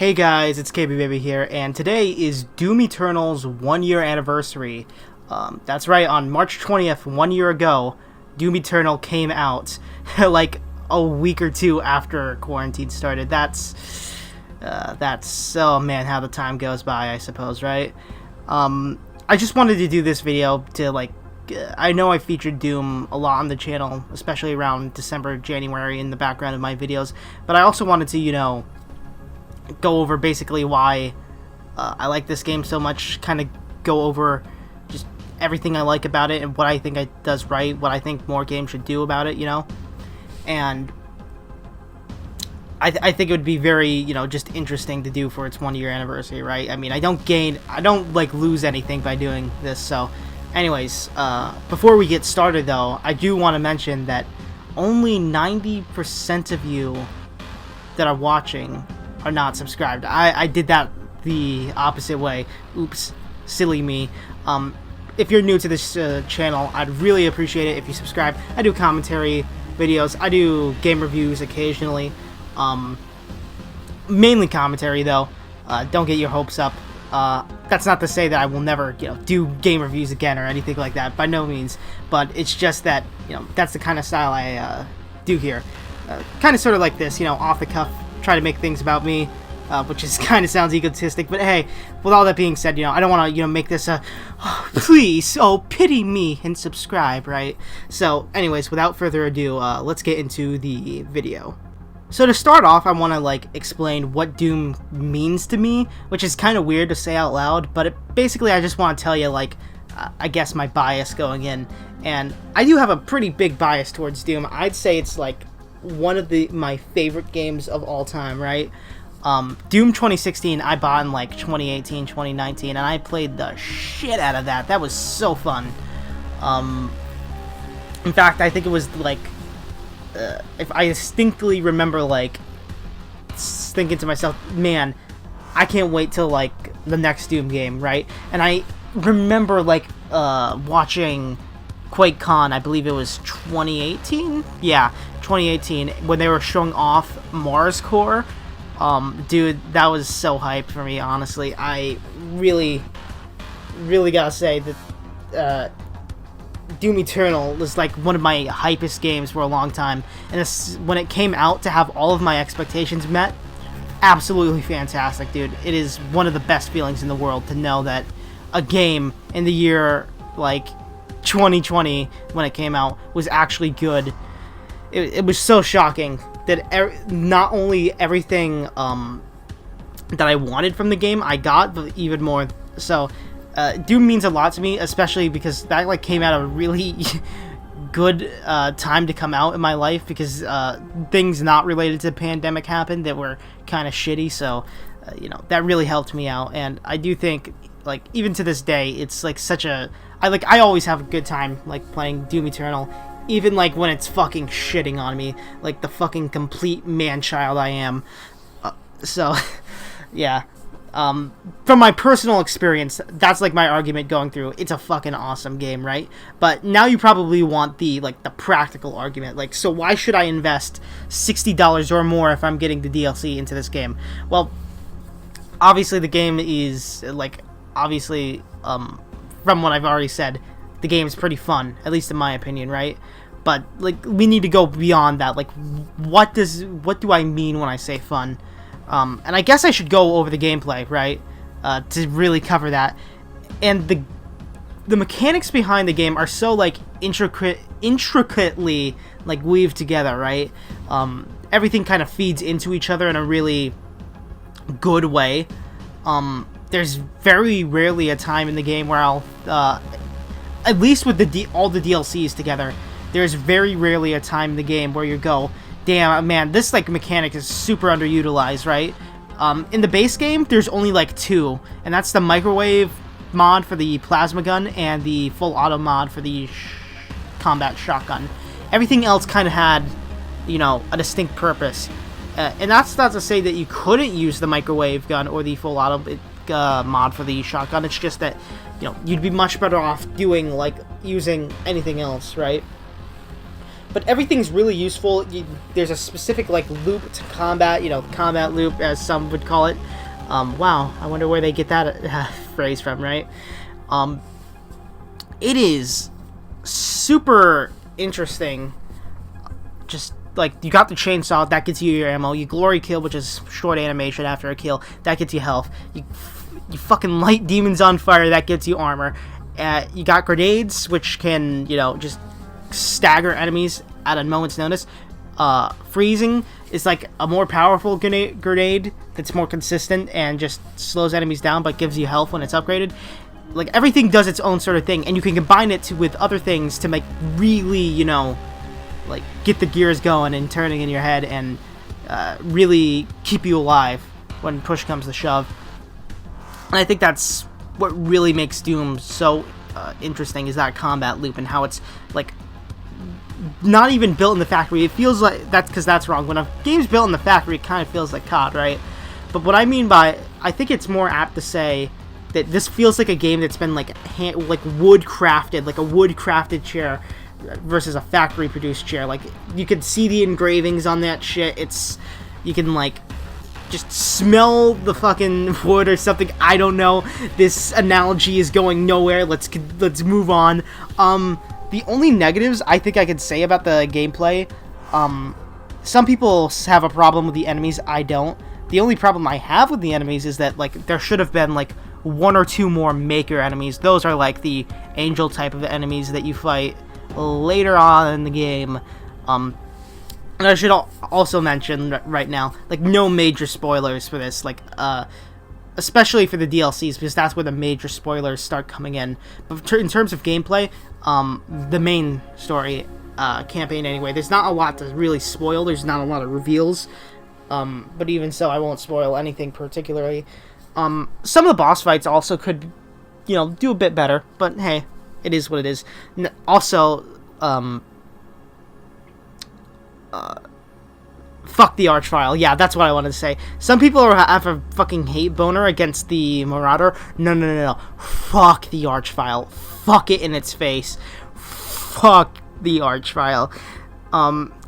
Hey guys, it's KB Baby here, and today is Doom Eternal's 1 year anniversary. That's right, on March 20th, 1 year ago, Doom Eternal came out, like a week or two after quarantine started. That's, oh man, how the time goes by, I suppose, right? I just wanted to do this video to, I know I featured Doom a lot on the channel, especially around December, January in the background of my videos, but I also wanted to, go over basically why I like this game so much, kind of go over just everything I like about it and what I think it does right, what I think more games should do about it, and I think it would be very, just interesting to do for its 1 year anniversary, right? I mean, I don't lose anything by doing this, so anyways, before we get started though, I do want to mention that only 90% of you that are watching are not subscribed. I did that the opposite way. Oops, silly me. If you're new to this channel, I'd really appreciate it if you subscribe. I do commentary videos. I do game reviews occasionally. Mainly commentary though. Don't get your hopes up. That's not to say that I will never, do game reviews again or anything like that. By no means. But it's just that, that's the kind of style I do here. Kind of sort of like this, off the cuff. Try to make things about me, which is kind of sounds egotistic, but hey, with all that being said, I don't want to, make this please, pity me and subscribe, right? So, anyways, without further ado, let's get into the video. So to start off, I want to, explain what Doom means to me, which is kind of weird to say out loud, but basically I just want to tell you, I guess my bias going in, and I do have a pretty big bias towards Doom. I'd say it's, one of my favorite games of all time, right? Doom 2016 I bought in 2018, 2019, and I played the shit out of that. That was so fun. In fact, I think it was if I distinctly remember thinking to myself, man, I can't wait till the next Doom game, right? And I remember watching QuakeCon, I believe it was 2018? Yeah, 2018, when they were showing off Mars Core. Dude, that was so hyped for me, honestly. I really gotta say that Doom Eternal was one of my hypest games for a long time, and when it came out to have all of my expectations met, absolutely fantastic, dude. It is one of the best feelings in the world to know that a game in the year 2020 when it came out was actually good. It was so shocking that not only everything that I wanted from the game I got, but even more. So Doom means a lot to me, especially because that came out at a really good time to come out in my life, because things not related to the pandemic happened that were kind of shitty. So that really helped me out, and I do think even to this day it's such a I always have a good time playing Doom Eternal, even when it's fucking shitting on me, the fucking complete man-child I am. So yeah, from my personal experience, that's my argument going through. It's a fucking awesome game, right? But now you probably want the the practical argument, so why should I invest $60 or more if I'm getting the DLC into this game? Well, obviously the game is obviously from what I've already said, the game is pretty fun, at least in my opinion, right? But we need to go beyond that. What do I mean when I say fun? And I guess I should go over the gameplay, right? To really cover that. And the mechanics behind the game are so intricately weaved together, right? Everything kind of feeds into each other in a really good way. There's very rarely a time in the game where I'll, at least with all the DLCs together, there's very rarely a time in the game where you go, damn, man, this mechanic is super underutilized, right? In the base game, there's only two, and that's the microwave mod for the plasma gun and the full auto mod for the combat shotgun. Everything else kind of had, a distinct purpose. And that's not to say that you couldn't use the microwave gun or the full auto mod for the shotgun. It's just that, you'd be much better off doing, using anything else, right? but everything's really useful. There's a specific like loop to combat, combat loop as some would call it. Wow, I wonder where they get that phrase from, right? It is super interesting. Just like, you got the chainsaw, that gets you your ammo. You glory kill, which is short animation after a kill, that gets you health. You fucking light demons on fire, that gets you armor. You got grenades, which can, just stagger enemies at a moment's notice. Freezing is like a more powerful grenade that's more consistent and just slows enemies down but gives you health when it's upgraded. Like, everything does its own sort of thing, and you can combine it with other things to make really, like, get the gears going and turning in your head and really keep you alive when push comes to shove. And I think that's what really makes Doom so interesting, is that combat loop and how it's, like, not even built in the factory. It feels like that's because that's wrong. When a game's built in the factory, it kind of feels like COD, right? But what I mean by, I think it's more apt to say that this feels like a game that's been like wood crafted, like a wood crafted chair versus a factory produced chair. Like, you can see the engravings on that shit. You can like just smell the fucking wood or something. I don't know. This analogy is going nowhere. Let's move on. The only negatives I think I could say about the gameplay, some people have a problem with the enemies. I don't. The only problem I have with the enemies is that, like, there should have been like one or two more maker enemies. Those are like the angel type of enemies that you fight later on in the game. And I should also mention right now, like, no major spoilers for this, like, especially for the DLCs, because that's where the major spoilers start coming in. But in terms of gameplay, the main story campaign anyway, there's not a lot to really spoil. There's not a lot of reveals, but even so, I won't spoil anything particularly. Some of the boss fights also could, do a bit better, but hey, it is what it is. Also, fuck the Archvile. Yeah, that's what I wanted to say. Some people have a fucking hate boner against the Marauder. No. Fuck the Archvile. Fuck it in its face. Fuck the Archvile.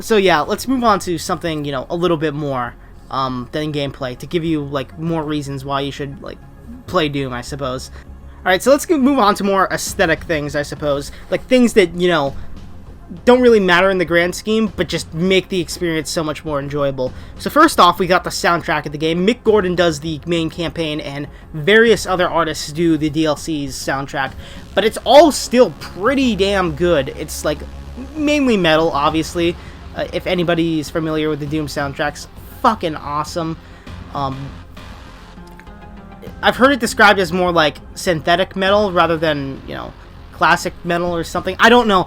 So yeah, let's move on to something, a little bit more than gameplay, to give you, like, more reasons why you should, like, play Doom, I suppose. Alright, so let's move on to more aesthetic things, I suppose. Like, things that, don't really matter in the grand scheme, but just make the experience so much more enjoyable. So first off, we got the soundtrack of the game. Mick Gordon does the main campaign, and various other artists do the DLC's soundtrack. But it's all still pretty damn good. It's, like, mainly metal, obviously. If anybody's familiar with the Doom soundtracks, fucking awesome. I've heard it described as more like synthetic metal rather than, classic metal or something. I don't know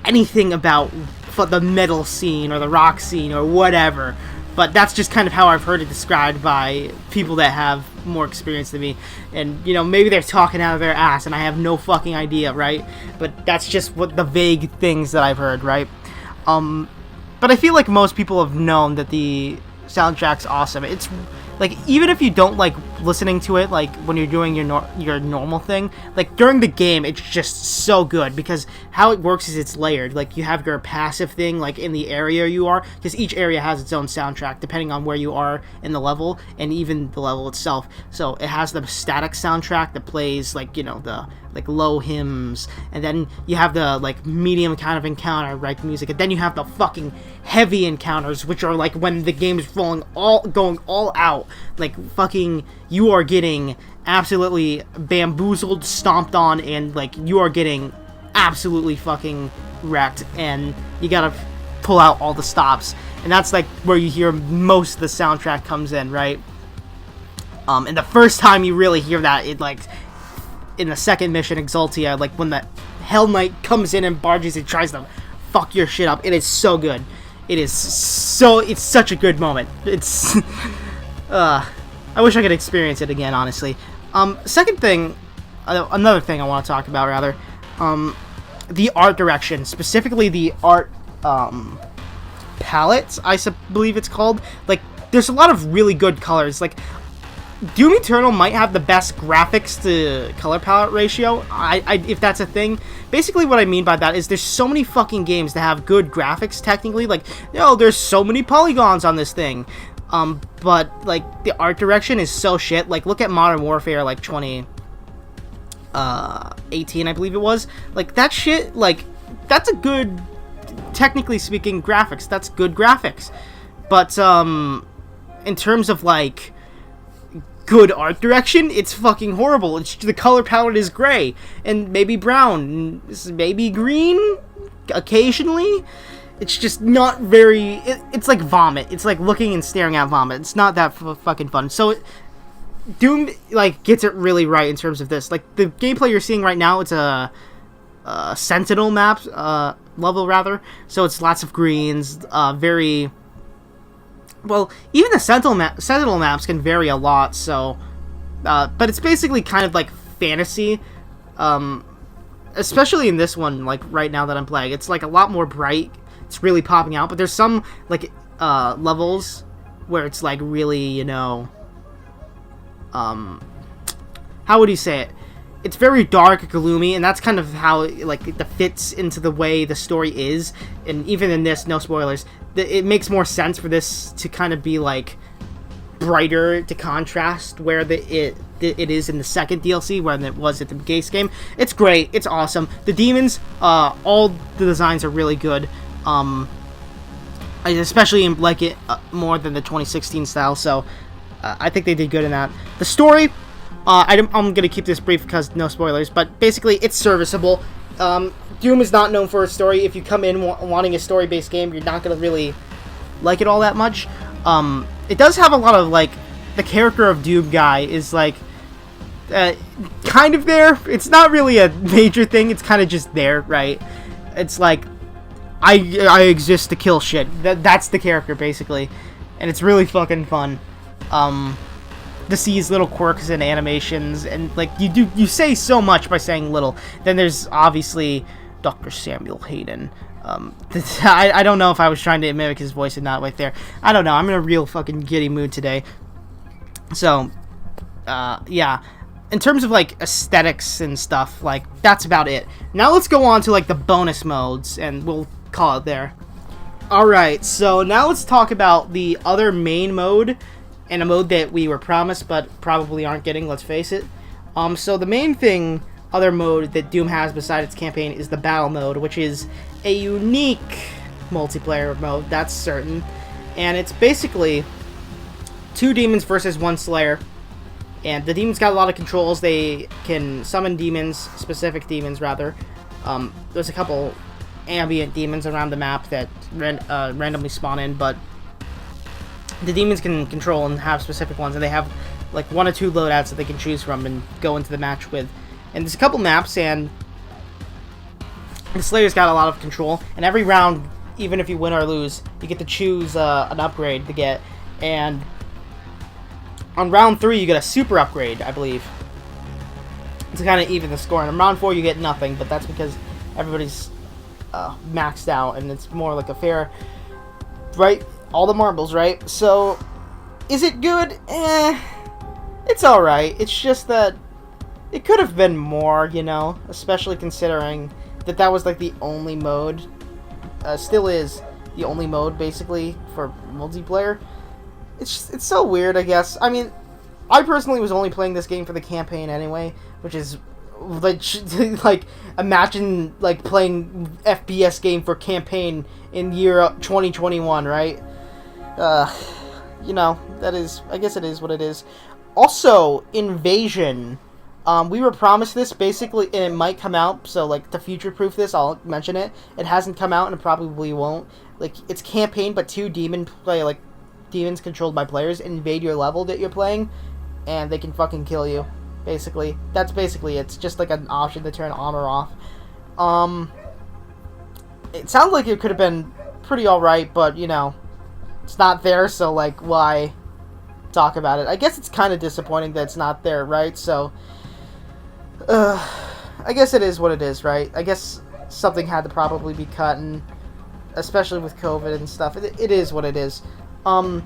anything about the metal scene or the rock scene or whatever, but that's just kind of how I've heard it described by people that have more experience than me. And, maybe they're talking out of their ass and I have no fucking idea, right? But that's just what the vague things that I've heard, right? But I feel like most people have known that the soundtrack's awesome. It's like, even if you don't like listening to it, like when you're doing your normal thing, like during the game, it's just so good, because how it works is it's layered. Like, you have your passive thing, like in the area you are, because each area has its own soundtrack depending on where you are in the level and even the level itself. So it has the static soundtrack that plays, like, the like low hymns, and then you have the like medium kind of encounter, right, music, and then you have the fucking heavy encounters, which are like when the game is going all out, like fucking you are getting absolutely bamboozled, stomped on, and like you are getting absolutely fucking wrecked, and you gotta pull out all the stops, and that's like where you hear most of the soundtrack comes in, right? And the first time you really hear that, it like in the second mission, Exultia, like when the Hell Knight comes in and barges and tries to fuck your shit up, it is so good. It's such a good moment. It's I wish I could experience it again, honestly. Second thing, another thing I want to talk about, rather, the art direction, specifically the art palettes, believe it's called. Like, there's a lot of really good colors. Like, Doom Eternal might have the best graphics to color palette ratio, if that's a thing. Basically what I mean by that is there's so many fucking games that have good graphics technically, like, there's so many polygons on this thing. But, like, the art direction is so shit. Like, look at Modern Warfare, like, 2018, I believe it was. Like, that shit, like, that's a good, technically speaking, graphics. That's good graphics. But, in terms of, like, good art direction, it's fucking horrible. The color palette is gray, and maybe brown, maybe green, occasionally. It's just not very... It's like vomit. It's like looking and staring at vomit. It's not that fucking fun. So, Doom, like, gets it really right in terms of this. Like, the gameplay you're seeing right now, it's a Sentinel map, level, rather. So it's lots of greens, very... Well, even the Sentinel maps can vary a lot, so... but it's basically kind of like fantasy. Especially in this one, like, right now that I'm playing. It's, like, a lot more bright. It's really popping out, but there's some, like, levels where it's, like, really, how would you say it? It's very dark, gloomy, and that's kind of how, like, it fits into the way the story is. And even in this, no spoilers, it makes more sense for this to kind of be, like, brighter to contrast where it is in the second DLC when it was at the base game. It's great. It's awesome. The demons, all the designs are really good. I especially like it more than the 2016 style, so I think they did good in that. The story, I'm going to keep this brief because no spoilers, but basically it's serviceable. Doom is not known for a story. If you come in wanting a story-based game, you're not going to really like it all that much. It does have a lot of, like, the character of Doom guy is, like, kind of there. It's not really a major thing. It's kind of just there, right? It's like, I exist to kill shit. That's the character, basically. And it's really fucking fun. To see his little quirks and animations, and, like, you say so much by saying little. Then there's, obviously, Dr. Samuel Hayden. I don't know if I was trying to mimic his voice or not right there. I don't know. I'm in a real fucking giddy mood today. So, yeah. In terms of, like, aesthetics and stuff, like, that's about it. Now let's go on to, like, the bonus modes, and we'll call it there. Alright, so now let's talk about the other main mode, and a mode that we were promised, but probably aren't getting, let's face it. So the main thing, other mode that Doom has beside its campaign is the battle mode, which is a unique multiplayer mode, that's certain. And it's basically 2 demons versus 1 slayer. And the demons got a lot of controls. They can summon demons, specific demons rather. There's a couple ambient demons around the map that randomly spawn in, but the demons can control and have specific ones, and they have like 1 or 2 loadouts that they can choose from and go into the match with. And there's a couple maps, and the Slayer's got a lot of control, and every round, even if you win or lose, you get to choose an upgrade to get, and on round 3 you get a super upgrade, I believe, to kind of even the score, and on round 4 you get nothing, but that's because everybody's maxed out, and it's more like a fair, right, all the marbles, right? So, is it good? It's alright, it's just that it could have been more, especially considering that was like the only mode, still is the only mode basically for multiplayer. It's so weird, I guess. I mean, I personally was only playing this game for the campaign anyway, which is like imagine like playing FPS game for campaign in year 2021, right? That is, I guess it is what it is. Also, Invasion. We were promised this, basically, and it might come out, so, like, to future-proof this, I'll mention it. It hasn't come out, and it probably won't. Like, it's campaign, but 2 demons controlled by players invade your level that you're playing, and they can fucking kill you, basically. That's basically it. It's just, like, an option to turn on or off. It sounds like it could have been pretty alright, but, it's not there, so, like, why talk about it? I guess it's kind of disappointing that it's not there, right? So, I guess it is what it is, right? I guess something had to probably be cut, and especially with COVID and stuff, it is what it is. One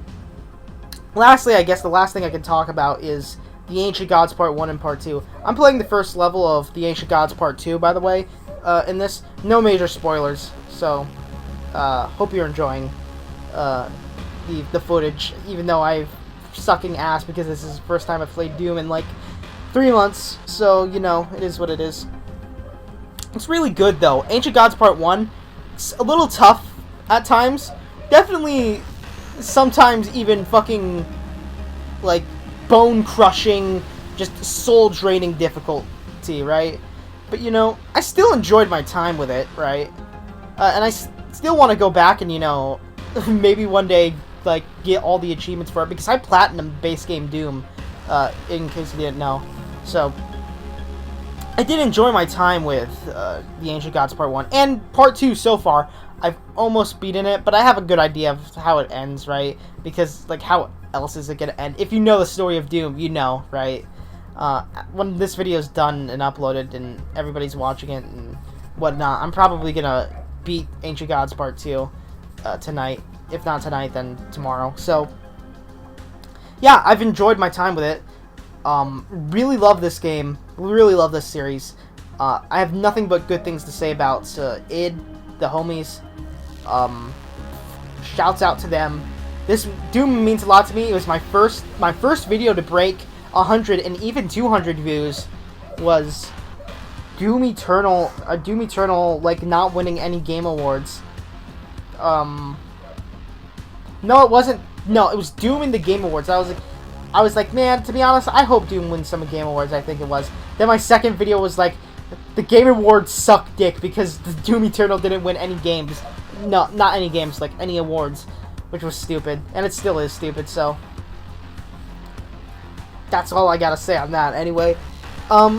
lastly, I guess the last thing I can talk about is the Ancient Gods Part 1 and Part 2. I'm playing the first level of the Ancient Gods Part 2, by the way, in this. No major spoilers, so hope you're enjoying the footage, even though I've sucking ass because this is the first time I've played Doom in like 3 months, so, you know, it is what it is. It's really good, though. Ancient Gods Part 1, it's a little tough at times. Definitely, sometimes even fucking, like, bone-crushing, just soul-draining difficulty, right? But, you know, I still enjoyed my time with it, right? And I still want to go back and, you know, maybe one day, like, get all the achievements for it, because I platinum base game Doom, in case you didn't know. So, I did enjoy my time with the Ancient Gods Part 1, and Part 2 so far. I've almost beaten it, but I have a good idea of how it ends, right? Because, like, how else is it going to end? If you know the story of Doom, you know, right? When this video is done and uploaded and everybody's watching it and whatnot, I'm probably going to beat Ancient Gods Part 2 tonight. If not tonight, then tomorrow. So, yeah, I've enjoyed my time with it. Really love this game. Really love this series. I have nothing but good things to say about id, the homies. Shouts out to them. This Doom means a lot to me. It was my first video to break 100 and even 200 views was Doom Eternal. Doom Eternal, like, not winning any game awards. No, it wasn't. No, it was Doom in the Game Awards. I was like, man, to be honest, I hope Doom wins some Game Awards. I think it was. Then my second video was like, the Game Awards suck dick because the Doom Eternal didn't win any games. No, not any games, like any awards, which was stupid, and it still is stupid. So that's all I gotta say on that. Anyway,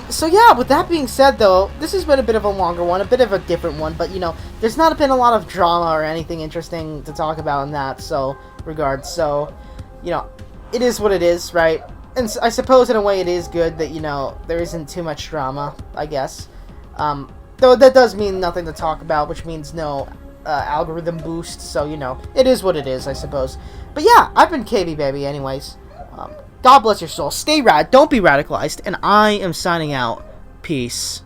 so yeah. With that being said, though, this has been a bit of a longer one, a bit of a different one, but you know, there's not been a lot of drama or anything interesting to talk about in that regard. So, you know, it is what it is, right? And I suppose in a way it is good that, you know, there isn't too much drama, I guess. Though that does mean nothing to talk about, which means no algorithm boost, so, you know, it is what it is, I suppose. But yeah, I've been KB Baby anyways. God bless your soul. Stay rad, don't be radicalized, and I am signing out. Peace.